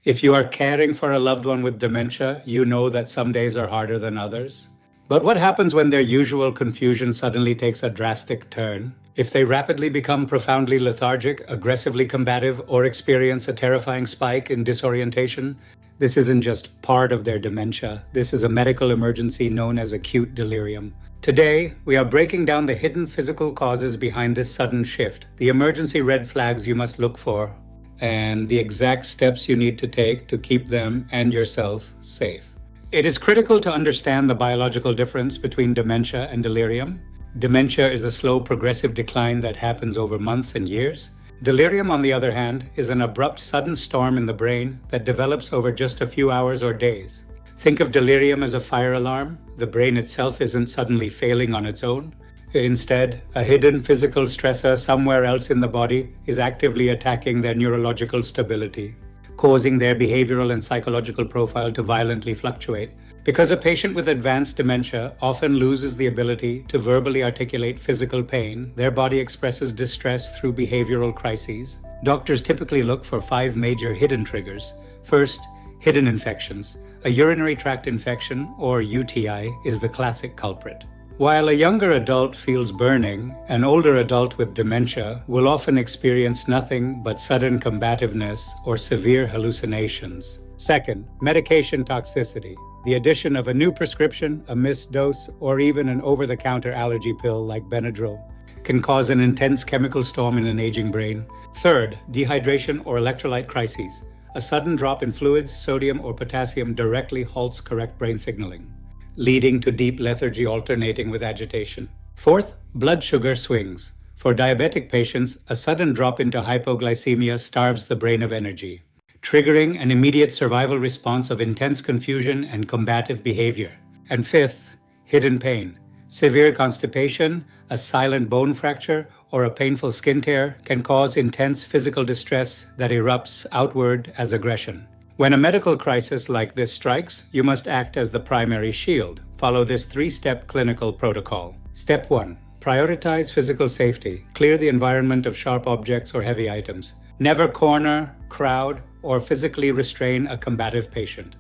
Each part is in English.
If you are caring for a loved one with dementia, you know that some days are harder than others. But what happens when their usual confusion suddenly takes a drastic turn? If they rapidly become profoundly lethargic, aggressively combative, or experience a terrifying spike in disorientation, this isn't just part of their dementia. This is a medical emergency known as acute delirium. Today, we are breaking down the hidden physical causes behind this sudden shift, the emergency red flags you must look for, and the exact steps you need to take to keep them and yourself safe. It is critical to understand the biological difference between dementia and delirium. Dementia is a slow, progressive decline that happens over months and years. Delirium, on the other hand, is an abrupt, sudden storm in the brain that develops over just a few hours or days. Think of delirium as a fire alarm. The brain itself isn't suddenly failing on its own. Instead, a hidden physical stressor somewhere else in the body is actively attacking their neurological stability, causing their behavioral and psychological profile to violently fluctuate. Because a patient with advanced dementia often loses the ability to verbally articulate physical pain, their body expresses distress through behavioral crises. Doctors typically look for 5 major hidden triggers. First, hidden infections. A urinary tract infection, or UTI, is the classic culprit. While a younger adult feels burning, an older adult with dementia will often experience nothing but sudden combativeness or severe hallucinations. Second, medication toxicity. The addition of a new prescription, a missed dose, or even an over-the-counter allergy pill like Benadryl can cause an intense chemical storm in an aging brain. Third, dehydration or electrolyte crises. A sudden drop in fluids, sodium, or potassium directly halts correct brain signaling, leading to deep lethargy alternating with agitation. Fourth, blood sugar swings. For diabetic patients, a sudden drop into hypoglycemia starves the brain of energy, triggering an immediate survival response of intense confusion and combative behavior. And fifth, hidden pain. Severe constipation, a silent bone fracture, or a painful skin tear can cause intense physical distress that erupts outward as aggression. When a medical crisis like this strikes, you must act as the primary shield. Follow this 3-step clinical protocol. Step 1. Prioritize physical safety. Clear the environment of sharp objects or heavy items. Never corner, crowd, or physically restrain a combative patient.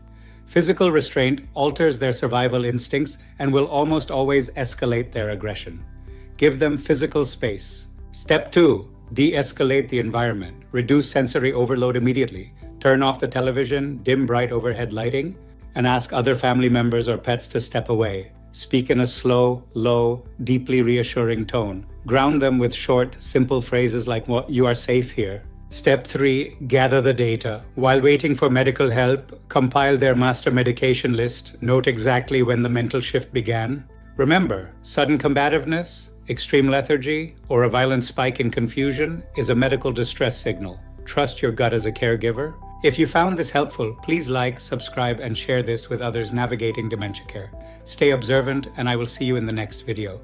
Physical restraint alters their survival instincts and will almost always escalate their aggression. Give them physical space. Step 2. De-escalate the environment. Reduce sensory overload immediately. Turn off the television, dim bright overhead lighting, and ask other family members or pets to step away. Speak in a slow, low, deeply reassuring tone. Ground them with short, simple phrases like, "You are safe here." Step 3. Gather the data. While waiting for medical help, compile their master medication list. Note exactly when the mental shift began. Remember, sudden combativeness, extreme lethargy, or a violent spike in confusion is a medical distress signal. Trust your gut as a caregiver. If you found this helpful, please like, subscribe, and share this with others navigating dementia care. Stay observant, and I will see you in the next video.